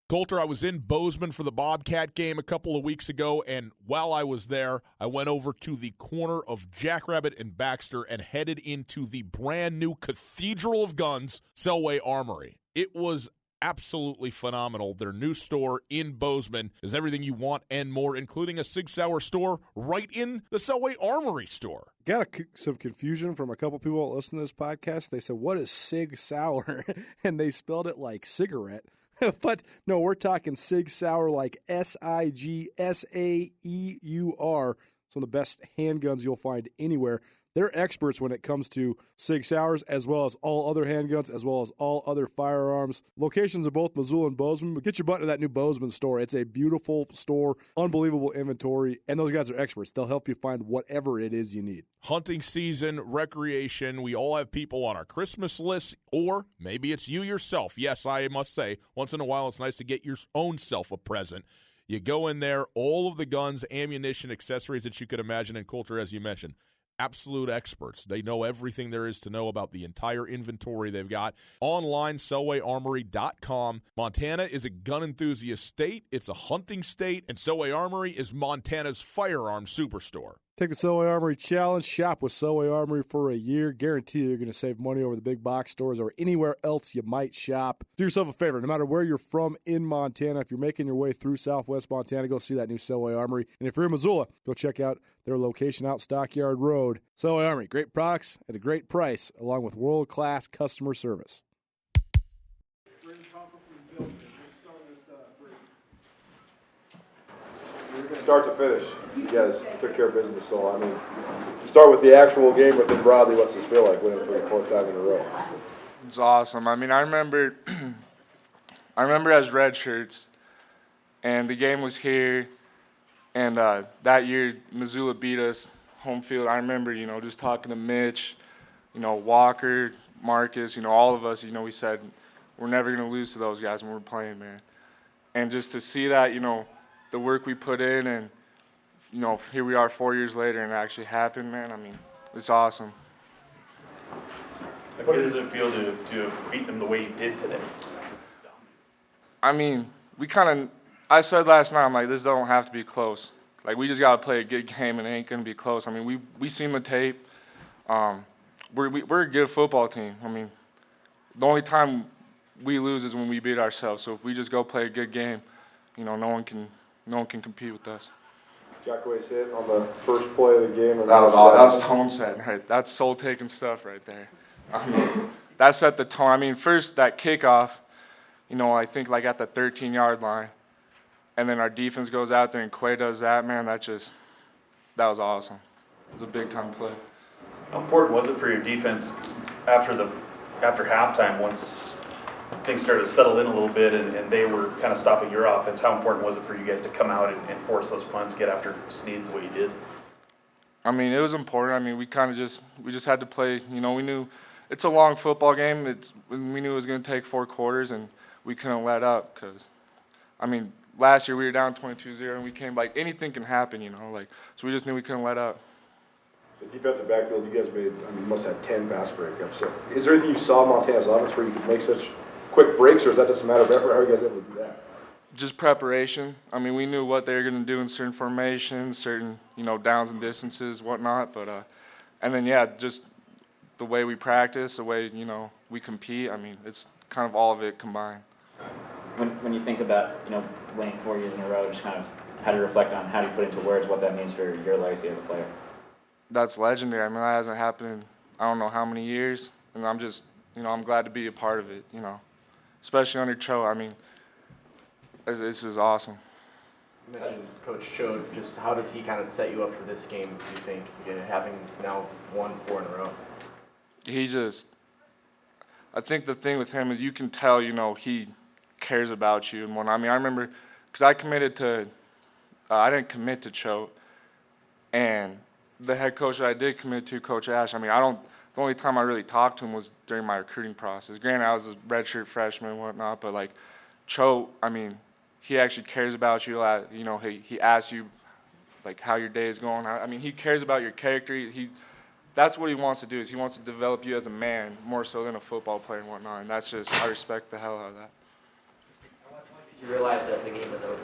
Coulter, I was in Bozeman for the Bobcat game a couple of weeks ago, and while I was there, I went over to the corner of Jackrabbit and Baxter and headed into the brand-new Cathedral of Guns, Selway Armory. It was absolutely phenomenal. Their new store in Bozeman is everything you want and more, including a Sig Sauer store right in the Selway Armory store. Got some confusion from a couple people listening to this podcast. They said, what is Sig Sauer? And they spelled it like cigarette. But no, we're talking Sig Sauer, like Sigsaeur. Some of the best handguns you'll find anywhere. They're experts when it comes to Sig Sauers, as well as all other handguns, as well as all other firearms. Locations of both Missoula and Bozeman. But get your butt to that new Bozeman store. It's a beautiful store, unbelievable inventory, and those guys are experts. They'll help you find whatever it is you need. Hunting season, recreation, we all have people on our Christmas list, or maybe it's you yourself. Yes, I must say, once in a while it's nice to get your own self a present. You go in there, all of the guns, ammunition, accessories that you could imagine, and Coulter, as you mentioned, absolute experts. They know everything there is to know about the entire inventory they've got. Online, SelwayArmory.com. Montana is a gun enthusiast state. It's a hunting state. And Selway Armory is Montana's firearm superstore. Take the Selway Armory Challenge. Shop with Selway Armory for a year. Guarantee you're going to save money over the big box stores or anywhere else you might shop. Do yourself a favor. No matter where you're from in Montana, if you're making your way through southwest Montana, go see that new Selway Armory. And if you're in Missoula, go check out their location out Stockyard Road. Selway Armory, great products at a great price, along with world-class customer service. Brayden Konkol from the building. Let's start with Brayden. Start to finish, you guys took care of business. So, I mean, start with the actual game, but then broadly, what's this feel like winning for the fourth time in a row? It's awesome. I mean, I remember as red shirts, and the game was here, and that year Missoula beat us home field. I remember, just talking to Mitch, Walker, Marcus, all of us, we said we're never going to lose to those guys when we're playing, man. And just to see that, the work we put in, and here we are 4 years later, and it actually happened, man. I mean, it's awesome. What does it feel to beat them the way you did today? I mean, I said last night, I'm like, this don't have to be close. Like, we just got to play a good game, and it ain't going to be close. I mean, we seen the tape. We're a good football team. I mean, the only time we lose is when we beat ourselves. So if we just go play a good game, no one can compete with us. Jackway's hit on the first play of the game. That was tone setting, right? That's soul-taking stuff right there. I mean, that set the tone. I mean, first, that kickoff, I think like at the 13-yard line, and then our defense goes out there and Quay does that, man, that was awesome. It was a big-time play. How important was it for your defense after halftime, once things started to settle in a little bit and they were kind of stopping your offense? How important was it for you guys to come out and force those punts, get after Snead the way you did? I mean, it was important. I mean, we just had to play. We knew it's a long football game. We knew it was going to take 4 quarters, and we couldn't let up because, I mean, last year we were down 22-0, and we came, like, anything can happen, so we just knew we couldn't let up. The defensive backfield, you guys must have 10 pass breakups. So is there anything you saw in Montana's offense where you could make such quick breaks, or is that just a matter of effort? How are you guys able to do that? Just preparation. I mean, we knew what they were going to do in certain formations, certain, downs and distances, whatnot. But, and then, just the way we practice, the way, we compete. I mean, it's kind of all of it combined. When you think about, winning 4 years in a row, just kind of how do you reflect on how do you put into words what that means for your legacy as a player? That's legendary. I mean, that hasn't happened in I don't know how many years. And I'm just, I'm glad to be a part of it, especially under Cho. I mean, this is awesome. You mentioned Coach Cho. Just how does he kind of set you up for this game, do you think, having now won 4 in a row? I think the thing with him is you can tell, he cares about you. And I remember, because I didn't commit to Cho, and the head coach that I did commit to, Coach Ash, the only time I really talked to him was during my recruiting process. Granted, I was a redshirt freshman and whatnot, but, Cho, he actually cares about you. He asks you, how your day is going. He cares about your character. That's what he wants to do, is he wants to develop you as a man more so than a football player and whatnot, and I respect the hell out of that. At what point did you realize that the game was over?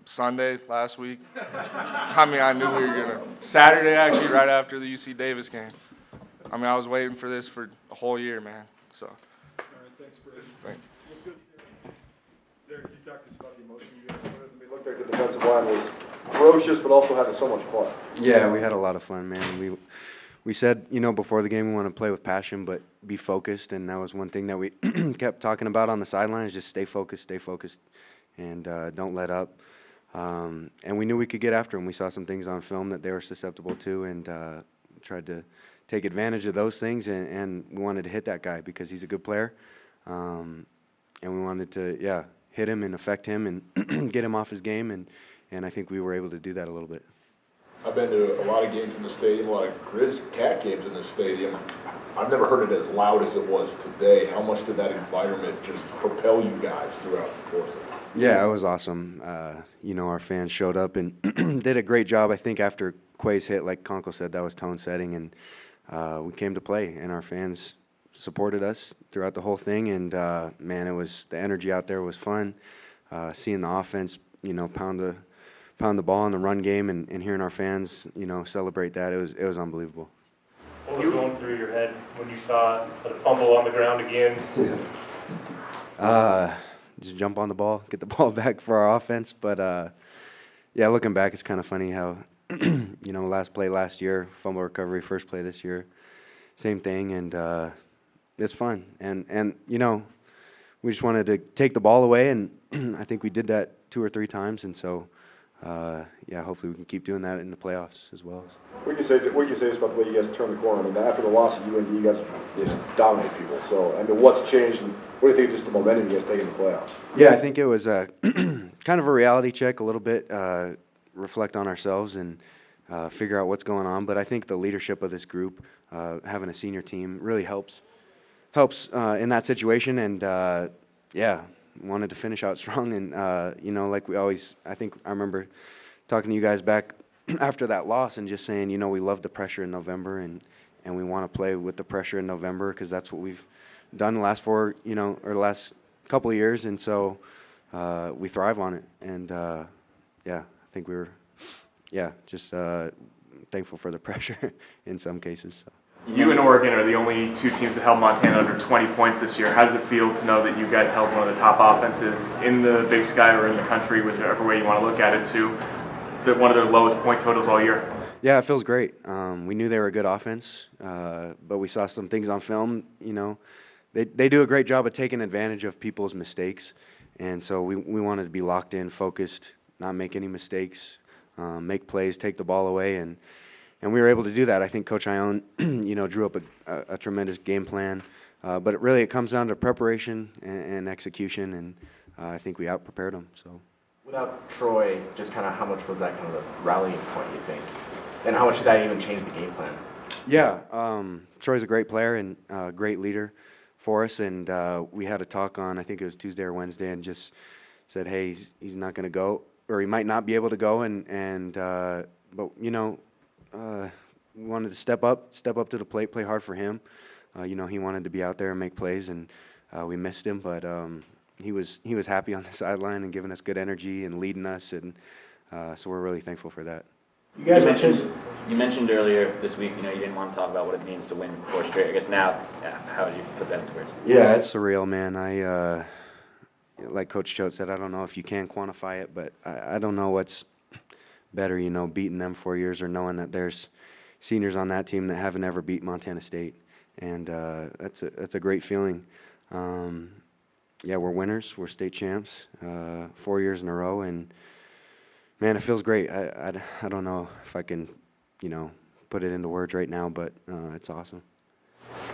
Sunday last week. I mean, I knew we were gonna. Saturday, actually, right after the UC Davis game. I mean, I was waiting for this for a whole year, man. So. All right, thanks, Brayden. Thank you. Let's go. Derek, you talked to us about the emotion you guys put in. It looked like the defensive line was ferocious, but also having so much fun. Yeah, we had a lot of fun, man. We said, before the game we want to play with passion, but be focused, and that was one thing that we kept talking about on the sidelines, just stay focused, and don't let up. And we knew we could get after them. We saw some things on film that they were susceptible to, and tried to take advantage of those things, and we wanted to hit that guy because he's a good player. And we wanted to, hit him and affect him and get him off his game, and I think we were able to do that a little bit. I've been to a lot of games in the stadium, a lot of Griz Cat games in the stadium. I've never heard it as loud as it was today. How much did that environment just propel you guys throughout the course of it? Yeah, it was awesome. Our fans showed up and did a great job. I think after Quay's hit, like Konkol said, that was tone setting, and we came to play, and our fans supported us throughout the whole thing. And man, the energy out there was fun. Seeing the offense, pound the ball in the run game, and hearing our fans, celebrate that, it was unbelievable. What was going through your head when you saw the fumble on the ground again? Just jump on the ball, get the ball back for our offense. But looking back, it's kind of funny how, last play last year, fumble recovery, first play this year, same thing, and it's fun. And we just wanted to take the ball away, and I think we did that 2 or 3 times, and so. Hopefully we can keep doing that in the playoffs as well. What do you say just about the way you guys turned the corner? I mean, after the loss of UND, you guys just dominate people. So, I mean, what's changed, and what do you think just the momentum you guys take in the playoffs? Yeah, I think it was kind of a reality check a little bit, reflect on ourselves and figure out what's going on. But I think the leadership of this group, having a senior team, really helps in that situation. And, wanted to finish out strong, and like we always, I remember talking to you guys back after that loss and just saying, we love the pressure in November, and we want to play with the pressure in November because that's what we've done the last or the last couple of years, and so we thrive on it. And I think we were just thankful for the pressure in some cases. So. You and Oregon are the only 2 teams that held Montana under 20 points this year. How does it feel to know that you guys held one of the top offenses in the Big Sky or in the country, whichever way you want to look at it, to one of their lowest point totals all year? Yeah, it feels great. We knew they were a good offense, but we saw some things on film. They do a great job of taking advantage of people's mistakes, and so we wanted to be locked in, focused, not make any mistakes, make plays, take the ball away, and we were able to do that. I think Coach Ione, drew up a tremendous game plan. But it comes down to preparation and execution, and I think we out-prepared them. So. Without Troy, just kind of how much was that kind of a rallying point, you think? And how much did that even change the game plan? Yeah, Troy's a great player and a great leader for us, and we had a talk on, I think it was Tuesday or Wednesday, and just said, hey, he's not going to go, or he might not be able to go, but we wanted to step up to the plate, play hard for him. He wanted to be out there and make plays, and we missed him, but he was happy on the sideline and giving us good energy and leading us, and so we're really thankful for that. You mentioned earlier this week, you didn't want to talk about what it means to win 4 straight. I guess now, how would you put that into words? Yeah, it's surreal, man. Like Coach Choate said, I don't know if you can quantify it, but I don't know what's better, beating them 4 years or knowing that there's seniors on that team that haven't ever beat Montana State, and that's a great feeling. We're winners, we're state champs, 4 years in a row, and man, it feels great. I don't know if I can, put it into words right now, but it's awesome.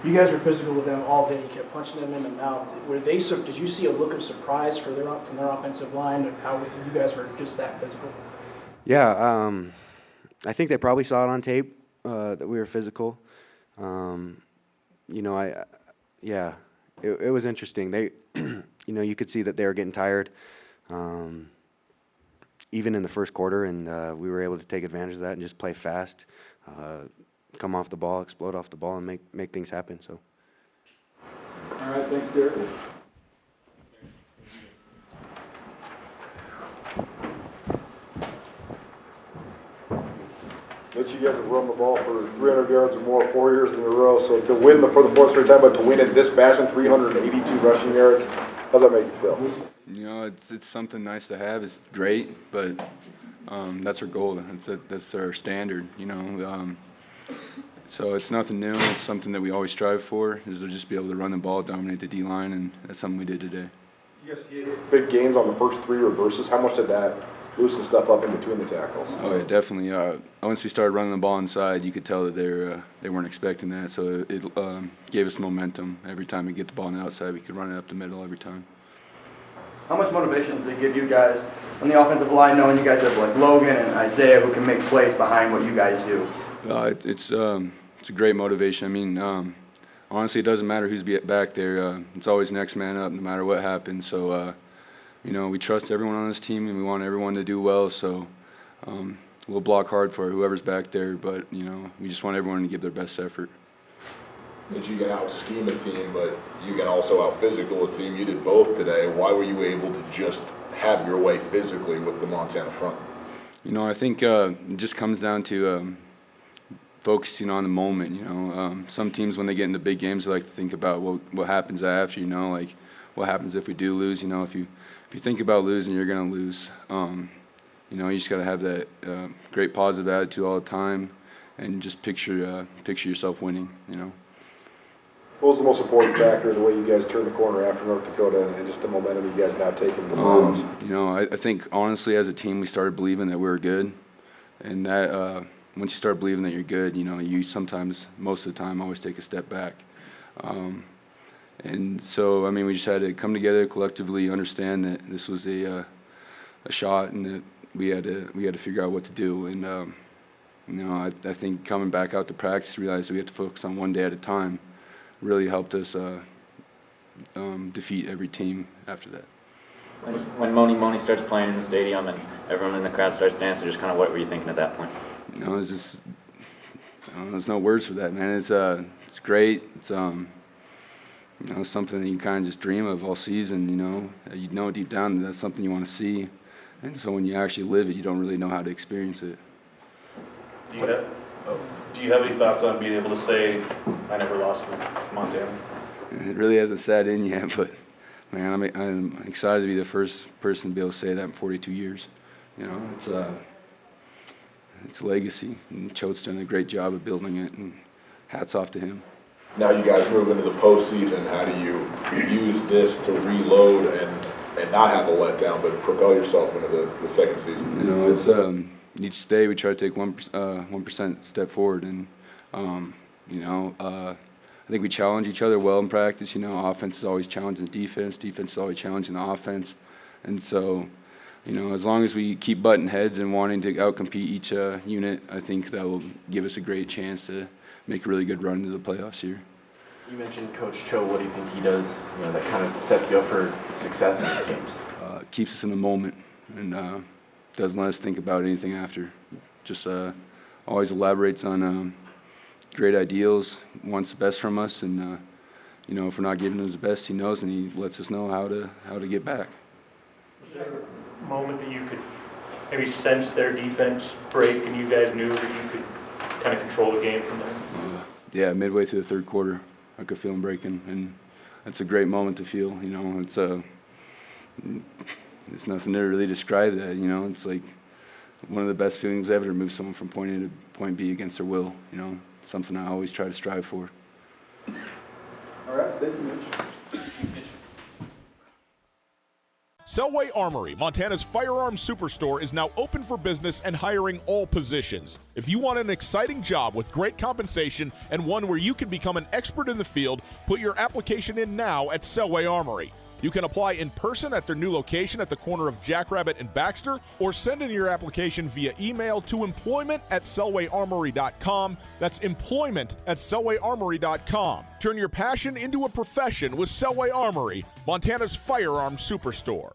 You guys were physical with them all day. You kept punching them in the mouth. Did you see a look of surprise from their offensive line of how you guys were just that physical? Yeah, I think they probably saw it on tape that we were physical. It was interesting. They, you could see that they were getting tired, even in the first quarter, and we were able to take advantage of that and just play fast, come off the ball, explode off the ball, and make things happen. So. All right, thanks, Derek. Mitch, you guys have run the ball for 300 yards or more 4 years in a row. So to win for the fourth straight time, but to win in this fashion, 382 rushing yards, how's that make you feel? You know, it's something nice to have. It's great, but that's our goal. That's our standard. You know, so it's nothing new. It's something that we always strive for, is to just be able to run the ball, dominate the D-line, and that's something we did today. You guys had big gains on the first 3 reverses. How much did that loosen stuff up in between the tackles? Oh, yeah, definitely. Once we started running the ball inside, you could tell that they weren't expecting that. So it gave us momentum. Every time we get the ball on the outside, we could run it up the middle every time. How much motivation does it give you guys on the offensive line, knowing you guys have like Logan and Isaiah who can make plays behind what you guys do? It's a great motivation. I mean, honestly, it doesn't matter who's back there. It's always next man up, no matter what happens. So, you know, we trust everyone on this team, and we want everyone to do well. So, we'll block hard for whoever's back there, but you know, we just want everyone to give their best effort. That you can out-scheme a team, but you can also out-physical a team. You did both today. Why were you able to just have your way physically with the Montana front? You know, I think it just comes down to focusing on the moment. You know, some teams, when they get into big games, they like to think about what happens after. You know, like what happens if we do lose. You know, if you think about losing, you're gonna lose. You know, you just gotta have that great positive attitude all the time, and just picture yourself winning. You know. What was the most important factor, the way you guys turned the corner after North Dakota and just the momentum you guys now taking to the playoffs? You know, I think honestly, as a team, we started believing that we were good, and that once you start believing that you're good, you know, you sometimes, most of the time, always take a step back. And so, I mean, we just had to come together collectively, understand that this was a shot, and that we had to figure out what to do. And you know, I think coming back out to practice, realized that we have to focus on one day at a time, really helped us defeat every team after that. When Moni starts playing in the stadium and everyone in the crowd starts dancing, just kind of what were you thinking at that point? You know, it's just, there's no words for that, man. It's great. It's you know, something that you kind of just dream of all season. You know deep down that that's something you want to see, and so when you actually live it, you don't really know how to experience it. Do you have any thoughts on being able to say, I never lost to Montana? It really hasn't sat in yet, but man, I'm excited to be the first person to be able to say that in 42 years. You know, it's a legacy, and Choate's done a great job of building it, and hats off to him. Now you guys move into the postseason. How do you use this to reload and not have a letdown, but propel yourself into the second season? You know, it's each day we try to take 1% step forward, and you know, I think we challenge each other well in practice. You know, offense is always challenging defense is always challenging the offense, and so, you know, as long as we keep butting heads and wanting to outcompete each unit, I think that will give us a great chance to make a really good run into the playoffs here. You mentioned Coach Cho. What do you think he does, you know, that kind of sets you up for success in these games? Keeps us in the moment, and doesn't let us think about anything after. Just always elaborates on great ideals, wants the best from us, and you know, if we're not giving him the best, he knows, and he lets us know how to get back. Was there a moment that you could maybe sense their defense break, and you guys knew that you could kind of control the game from there? Yeah, midway through the third quarter, I could feel him breaking, and that's a great moment to feel. You know, it's nothing to really describe that. You know, it's like one of the best feelings ever to move someone from point A to point B against their will. You know, something I always try to strive for. All right, thank you, Mitch. Selway Armory, Montana's firearms superstore, is now open for business and hiring all positions. If you want an exciting job with great compensation and one where you can become an expert in the field, put your application in now at Selway Armory. You can apply in person at their new location at the corner of Jackrabbit and Baxter, or send in your application via email to employment@selwayarmory.com. That's employment@selwayarmory.com. Turn your passion into a profession with Selway Armory, Montana's firearms superstore.